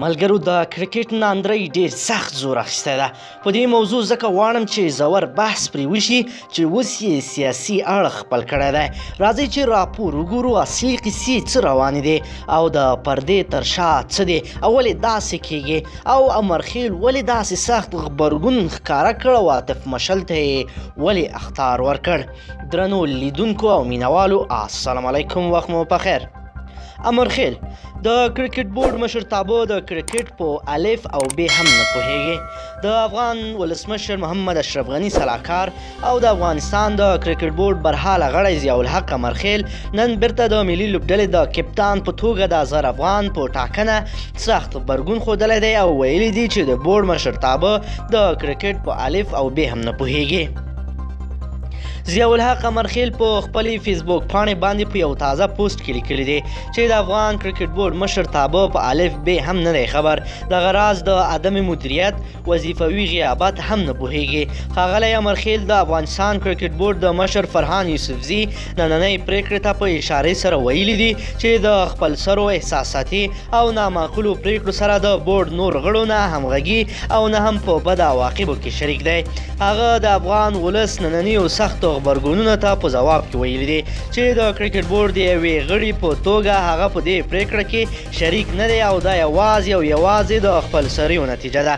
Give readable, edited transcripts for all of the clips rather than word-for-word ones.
ملګرو د کرکټ ناندرۍ ډیر سخت زور اخیستی ده. په دې موضوع ځکه غواړم چې ژور بحث پرې وشي چې اوس یې سیاسي اړخ خپل کړی دی. راځئ چې راپور وګورو اصلي قیسې څه روانې دي او د پردې تر شا څه دي او ولې داسې کیږي او امرخیل ولې داسې سخت غبرګون ښکاره کړ او عاطف مشل ته یې ولې اخطار ورکړ. درنو لیدونکو او مینوالو السلام علیکم، وخت مو پخیر. امرخیل د کرکټ بورډ مشرتابه د کرکټ په الف او ب هم نه پوهیږي. د افغان ولسمشر محمد اشرف غني سلاکار او د افغانستان د کرکټ بورډ برحاله غړی ضیاء الحق امرخیل نن بیرته د ملي لوبډلې د کپتان په توګه د اصغر افغان په ټاکنه سخت غبرګون ښودلی دی او ویلي دي چې د بورډ مشرتابه د کرکټ په الف او ب هم نه پوهیږي. ضیاء الحق امرخیل په خپلې فیسبوک پاڼې باندې په یو تازه پوسټ کې لیکلی دی چې د افغان کرکټ بورډ مشرتابه په الف ب هم نه دی خبر، دغه راز د عدم مدیریت وظیفوي غیابت هم نه پوهیږي. ښاغلی امرخیل د افغانستان کرکټ بورډ د مشر فرهان یوسفزي نننۍ پریکړې ته په اشارې سره ویلي دي چې د خپلسرو احساساتي او نامعقولو پریکړو سره د بورډ نور غړو نه همغږي او نه هم په بد عواقبو کې شریک دی. هغه د افغان ولس نننیو سختو غبرګونونو ته په ځواب کې ویلي دي چې د کرکټ بورډ د یوې غړي په توګه هغه په دې پریکړه کې شریک نه دی او دا یوازې د خپلسریو نتیجه ده.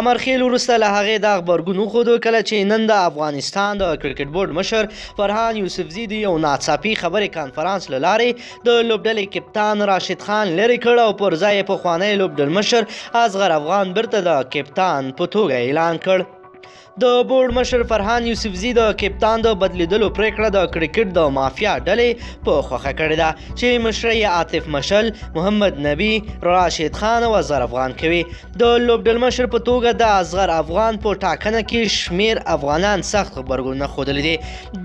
امرخیل وروسته له هغې دا غبرګون وښودو کله چې نن د افغانستان د کرکټ بورډ مشر فرهان یوسفزي د یو ناڅاپي خبرې کانفرانس له لارې د لوبډلې کپتان راشد خان لرې کړ او پر ځای یې پخوانی لوبډل مشر اصغر افغان بیرته د کپتان په توګه اعلان کړ. د بورډ مشر فرهان یوسفزي د کپتان د بدلیدلو پریکړه د کرکټ د مافیا ډلې په خوښه کړې ده چې مشري عاطف مشل، محمد نبي، راشد خان او اصغر افغان کوي. د لوبډل مشر په توګه د اصغر افغان په ټاکنه کې شمیر افغانان سخت غبرګون ښودلی دي.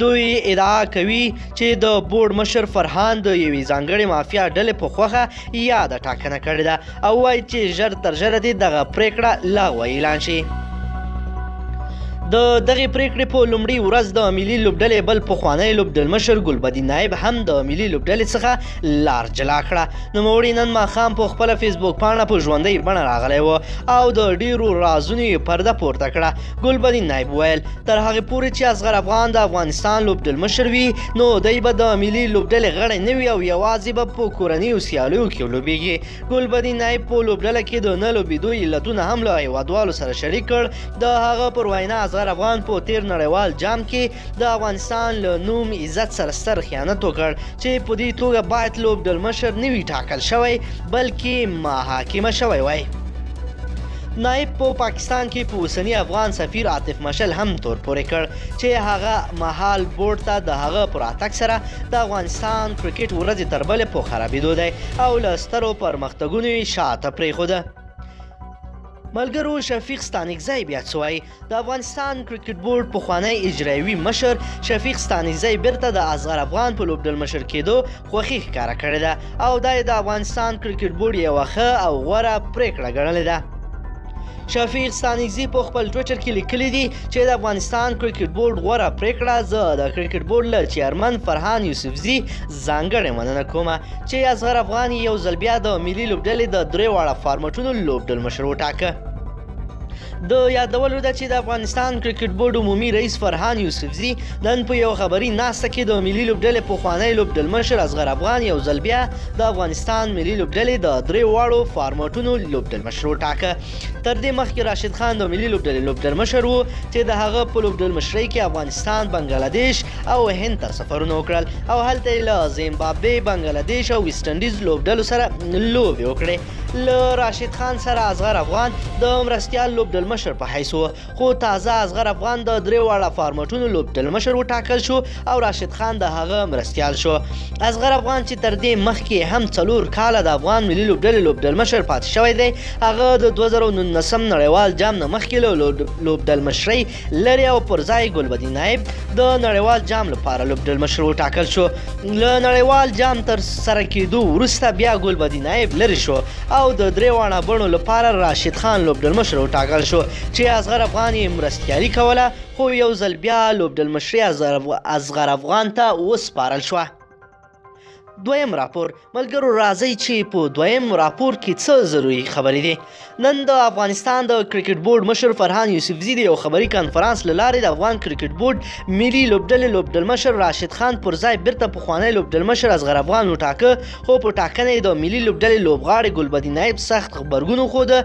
دوی ادعا کوي چې د بورډ مشر فرهان د یوې ځانګړې مافیا ډلې په خوښه یاده ټاکنه کړې ده او وایي چې ژر تر ژره دې دغه پریکړه لغوه اعلان شي. د دغې پریکړې په لومړۍ ورځ د ملي لوبډلې بل پخوانی لوبډل مشر ګلبدین نایب هم د ملي لوبډلې څخه لار جلا کړه. نوموړي نن ماښام په خپله فیسبوک پاڼه په ژوندۍ بڼه راغلی و او د ډیرو رازونو یې پرده پورته کړه. ګلبدین نایب ویل تر هغې پورې چې اصغر افغان د افغانستان لوبډل مشر وي نو دی به د ملي لوبډلې غړی نه وي او یوازې به په کورنیو سیالیو کې لوبیږي. ګلبدین نایب په لوبډله کې د نه لوبېدو علتونه هم له هیوادوالو سره شریک کړ. د هغه پر وینا اصغر افغان په تیر نړیوال جام کې د افغانستان له نوم عزت سره ستر خیانت وکړ چې په دې توګه باید لوبډل مشر نه وي ټاکل شوی بلکې محاکمه شوی وای. نایب په پاکستان کې په اوسني افغان سفیر عاطف مشل هم تور پورې کړ چې هغه مهال بورډ ته د هغه پر راتګ سره د افغانستان کرکټ ورځې تر بلې په خرابېدو دی او له سترو پرمختګونو یې شاته پرېښوده. ملګرو شفیق ستانکزی بیا څه وایي؟ د افغانستان کرکټ بورډ پخوانی اجرایوي مشر شفیق ستانکزی بیرته د اصغر افغان په لوبډل مشر کېدو خوښي ښکاره کړې ده او دا یې د افغانستان کرکټ بورډ یوه ښه او غوره پریکړه ګڼلې ده. شفیق ستانکزي په خپل ټویټر کې لیکلي دي چې د افغانستان کرکټ بورډ غوره پریکړه زه د کرکټ بورډ له چیرمن فرهان یوسفزي ځانګړې مننه کوم چې اصغر افغان یو ځل بیا د ملي لوبډلې د درې واړه فارمټونو لوبډل مشر وټاکه. د یادولو ده چې د افغانستان کرکټ بورډ عمومي رئیس فرهان یوسفزي نن په یو خبري ناسته کې د ملي لوبډلې پخوانی لوبډل مشر اصغر افغان یو ځل بیا د افغانستان ملي لوبډلې د درې واړو فارمټونو لوبډل مشر وټاکه. تر دې مخکې راشد خان د ملي لوبډلې لوبډل مشر و چې د هغه په لوبډل مشرۍ کې افغانستان، بنګلادیش او هند ته سفرونه وکړل او هلته یې له زیمبابوې، بنګلادیش او ویسټ انډیز لوبډلو سره لوبې وکړې. له راشد خان سره اصغر افغان د مرستیال لوبډل مشر په حیث و خو تازه اصغر افغان د درې واړه فارمټونو لوبډل مشر وټاکل شو او راشد خان د هغه مرستیال شو. اصغر افغان چې تر دې مخکې هم 4 کاله د افغان ملي لوبډلې لوبډل مشر پاتې شوی دی هغه د 2019 نړیوال جام نه مخکې له لوبډل مشرۍ لري او پر ځای ګلبدین نایب د نړیوال جام لپاره لوبډل مشر وټاکل شو. له نړیوال جام تر سره کېدو وروسته بیا ګلبدین نایب لرې شو او د درې واړه بڼو لپاره راشد خان لوبډل مشر وټاکل شو چې اصغر افغان یې مرستیالي کوله خو یو ځل بیا لوبډل مشري اصغر افغان ته وسپارل شوه. دویم راپور. ملګرو راځئ چې په دویم راپور کې څه ضروري خبرې دي. نن د افغانستان د کرکټ بورډ مشر فرهان یوسفزي د یو خبري کنفرانس له لارې د افغان کرکټ بورډ ملي لوبډلې لوبډلمشر راشد خان پر ځای بیرته پخوانی لوبډلمشر اصغر افغان وټاکه، خو په ټاکنه یې د ملي لوبډلې لوبغاړي ګلبدین نایب سخت غبرګون وښوده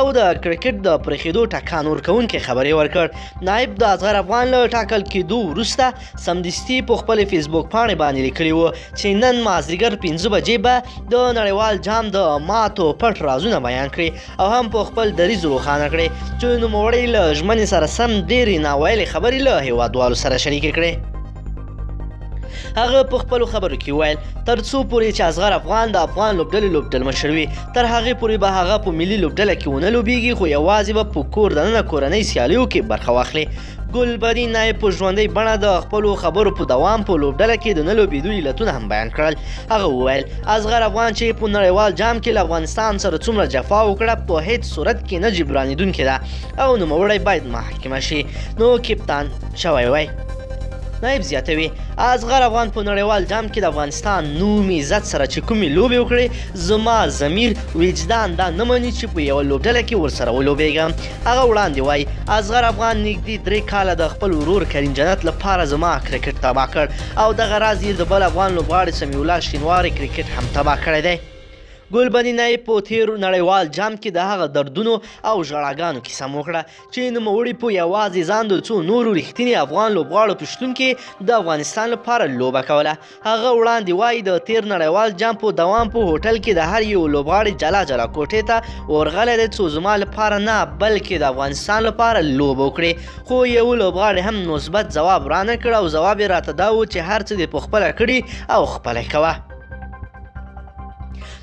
او د کرکټ د پرېښېدو ټکان ورکوونکې خبرې ورکړ. نایب د اصغر افغان له ټاکل کېدو وروسته سمدستي په خپلې فیسبوک پاڼې باندې لیکلي وو چې نن مازدیګر 5 بجې به د نړیوال جام د ماتو پټ رازونه بیان کړي او هم په خپل دریځ روښانه کړي چې نوموړی له ژمنې سره سم ډېرې ناویلې خبرې له هیوادوالو سره شریکې کړې. هغه په خپلو خبرو کې ویل تر څو پورې چې اصغر افغان د افغان لوبډلې لوبډلمشر وي تر هغې پورې به هغه په ملي لوبډله کې ونه لوبیږي، خو یوازې به په کور دننه کورنۍ سیالیو کې برخه واخلي. ګلبدین نایب په ژوندۍ بڼه د خپلو خبرو په دوام په لوبډله کې د نه لوبېدو علتونه هم بیان کړل. هغه وویل اصغر افغان چې په نړیوال جام کې له افغانستان سره څومره جفا وکړه په هیڅ صورت کې نه جبرانېدونکې ده او نوموړی باید محاکمه شي، نو کپتان شوی وای. نایب زیاتوي اصغر افغان په نړیوال جام کې د افغانستان نوم عزت سره چې کومې لوبې وکړې زما ضمیر وجدان دا نه مني چې په یوه لوبډله کې ورسره ولوبېږم. هغه وړاندې وایي اصغر افغان نږدې 3 کاله د خپل ورور کریم جنت لپاره زما کرکټ تباه کړ او دغه راز یې د بل افغان لوبغاړي سمیع الله شینواري کرکټ هم تباه کړی دی. ګلبدین نایب په تیر نړیوال جام کې د هغه دردونو او ژړاګانو کیسه هم وکړه چې نوموړي په یوازې ځان د څو نورو رښتیني افغان لوبغاړو په شتون کې د افغانستان لپاره لوبه کوله. هغه وړاندې وایي د تیر نړیوال جام په دوام په هوټل کې د هر یو لوبغاړي جلا جلا کوټې ته ورغلی دی څو زما لپاره نه بلکې د افغانستان لپاره لوبه وکړي، خو یو لوبغاړي هم مثبت ځواب رانه کړ او ځواب یې راته دا و چې هر څه دې په خپله کړي او خپله یې کوه.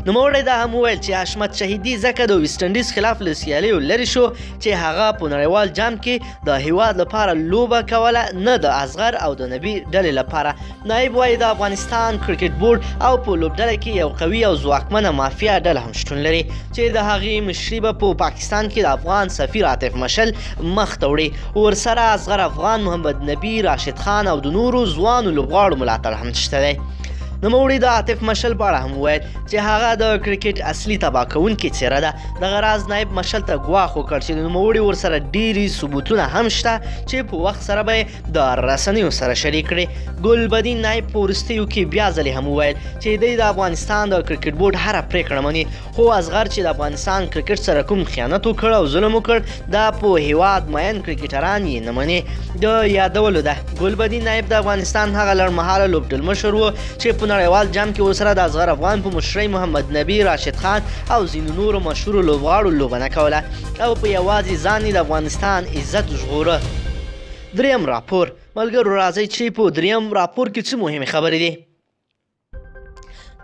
نوموړی دا هم وویل چې حشمت شهیدي ځکه د ویسټ انډیز خلاف له سیالیو لرې شو چې هغه په نړیوال جام کې د هیواد لپاره لوبه کوله نه د اصغر او د نبي ډلې لپاره. نایب وایي د افغانستان کرکټ بورډ او په لوبډله کې یو قوي او ځواکمنه مافیا ډله هم شتون لري چې د هغې مشري به په پاکستان کې د افغان سفیر عاطف مشل مخ ته وړي. ورسره اصغر افغان، محمد نبي، راشد خان او د نورو ځوانو لوبغاړو ملاتړ هم شته دی. نوموړي د عاطف مشل په اړه هم وویل چې هغه د کرکټ اصلي تباه کوونکې څېره ده. دغه راز نایب مشل ته ګواښ وکړ چې نوموړي ورسره ډېرې ثبوتونه هم شته چې په وخت سره به یې د رسنیو سره شریک کړي. ګلبدین نایب په وروستیو کې بیا ځلې هم وویل چې دی د افغانستان د کرکټ بورډ هره پرېکړه مني، خو اصغر چې د افغانستان کرکټ سره کوم خیانت وکړ او ظلم وکړ دا په هیواد مین کرکټران یې نه مني. د یادولو ده ګلبدین نایب د افغانستان هغه لړمهاله لوبډلمشر و چې په نړیوال جام کې ورسره د اصغر افغان په مشرۍ محمد نبي، راشد خان او ځینو نورو مشهورو لوبغاړو لوبه نه کوله او په یوازې ځان یې د افغانستان عزت ژغوره. دریم راپور. ملګرو راځئ چې په دریم راپور کې څه مهمې خبرې دي.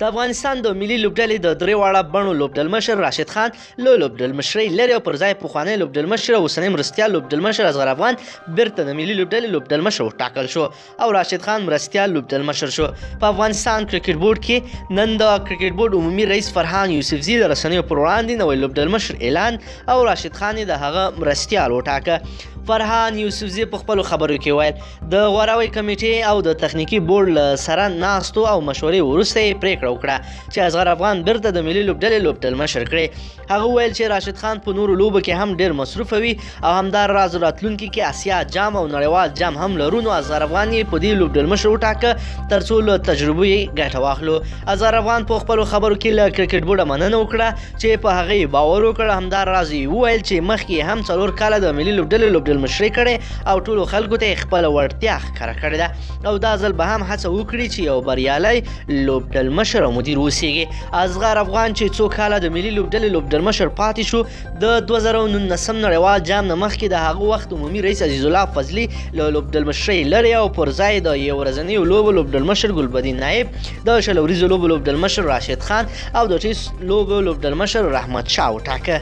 د افغانستان د ملي لوبډلې د 3 واړه بڼو لوبډلمشر راشد خان له لوبډلمشرۍ لرې او پر ځای پخوانی لوبډلمشر او اوسنی مرستیال لوبډلمشر اصغر افغان بیرته د ملي لوبډلې لوبډلمشر وټاکل شو او راشد خان مرستیال لوبډلمشر شو. په افغانستان کرکټ بورډ کې نن د کرکټ بورډ عمومي رئیس فرهان یوسفزي د رسنیو پر وړاندې نوی لوبډلمشر اعلان او راشد خان یې د هغه مرستیال وټاکه. فرهان یوسفزي په خپلو خبرو کې ویل د غوراوي کمیټې او د تخنیکي بورډ سره ناستو او مشورې وروسته یې پرېکړه وکړه چې اصغر افغان بیرته د ملي لوبډلې لوبډلمشر کړي. هغه وویل چې راشد خان په نورو لوبو کې هم ډېر مصروفه وي او همدار راز راتلونکي کې اسیا جام او نړیوال جام هم لرو، نو اصغر افغان یې په دې لوبډلمشر وټاکه تر څو له تجربو یې ګټه واخلو. اصغر افغان په خپلو خبرو کې له کرکټ بورډه مننه وکړه چې په هغه یې باور وکړ. همدار راز یې وویل چې مخکې هم 4 کاله د ملي لوبډلې مشري کړي او ټولو خلکو ته خپل وړتیا ښکاره کړې ده او دا ځل به هم هڅه وکړي چې یو بریالی لوبډلمشر او مدیر اوسیږي. اصغر افغان چې څو کاله د ملي لوبډلې لوبډلمشر پاتې شو د 2019 نړیوال جام نه مخکې د هغه وخت عمومي رئیس عزیز الله فضلي له لوبډلمشرۍ لرې او پر ځای د یو ورځنیو لوبو لوبډلمشر ګلبدین نایب، د 20 ورځو لوبو لوبډلمشر راشد خان او د 30 لوبو لوبډلمشر رحمت شاه وټاکه.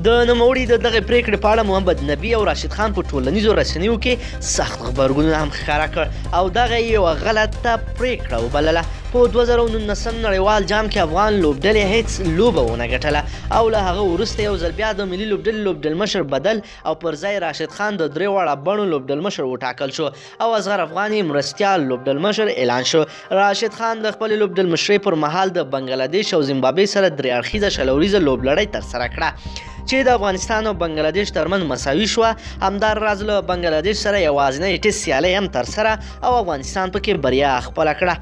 د نوموړي د دغه پریکړې په اړه محمد نبي او راشد خان په ټولنیزو رسنیو کې سخت غبرګونونه هم ښکاره کړ او دغه یوه غلطه پریکړه وبلله. په 2019 نړیوال جام کې افغان لوبډلې هیڅ لوبه ونه ګټله او له هغه وروسته یو ځل بیا د ملي لوبډلې لوبډلمشر بدل او پر ځای راشد خان د درې واړه بڼو لوبډلمشر وټاکل شو او اصغر افغان یې مرستیال لوبډلمشر اعلان شو. راشد خان د خپلې لوبډلمشرۍ پر مهال د بنګلادیش او زیمبابوې سره درې اړخیزه شلوریزه لوبلړۍ ترسره کړه چې د افغانستان او بنګلادیش ترمنځ مساوي شوه. همداراز له بنګلادیش سره یوازینی ټیسټ سیالۍ هم ترسره او افغانستان پکې بریا خپله کړه.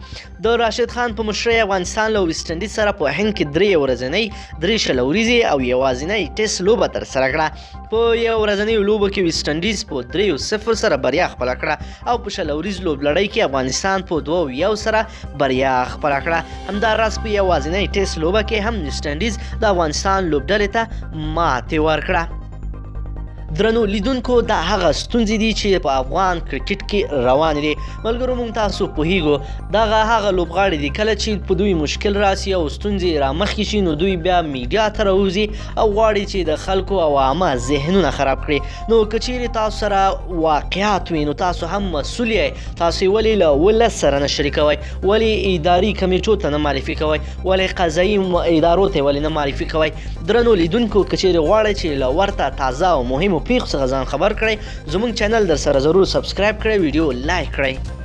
د راشد خان په مشرۍ افغانستان له ویسټ انډیز سره په هند کې 3 ورځنۍ 3 شلوریزې او یوازینی ټیسټ لوبه ترسره کړه. په یو ورځنۍ لوبه کې ویسټ انډیز په 3-0 سره بریا خپله کړه او په شلوریز لوبلړۍ کې افغانستان په 2-1 سره بریا خپله کړه. همداراز په یوازینی ټیسټ لوبه کې هم ویسټ انډیز د افغانستان لوبډلې ته ماتې ورکړه. درنو لیدونکو دا هغه ستونزې دي چې په افغان کرکټ کې روانې دي. ملګرو موږ تاسو پوهیږو دغه هغه لوبغاړي دي کله چې په دوی مشکل راسي او ستونزې رامخکې شي نو دوی بیا میډیا ته راوځي او غواړي چې د خلکو او عامه ذهنونه خراب کړي. نو که چیرې تاسو سره واقعات وي نو تاسو هم مسؤل یې. تاسو یې ولې له ولس سره نه شریکوئ؟ ولې اداري کمیټو ته نه معرفي کوئ؟ ولې قضایي ادارو ته ولې نه معرفي کوئ؟ درنو لیدونکو که چیرې غواړئ چې له ورته تازه او مهمو پیښو څخه ځان خبر کړئ زموږ چینل در سره ضرور سبسکرایب کړئ، ویډیو لایک کړئ.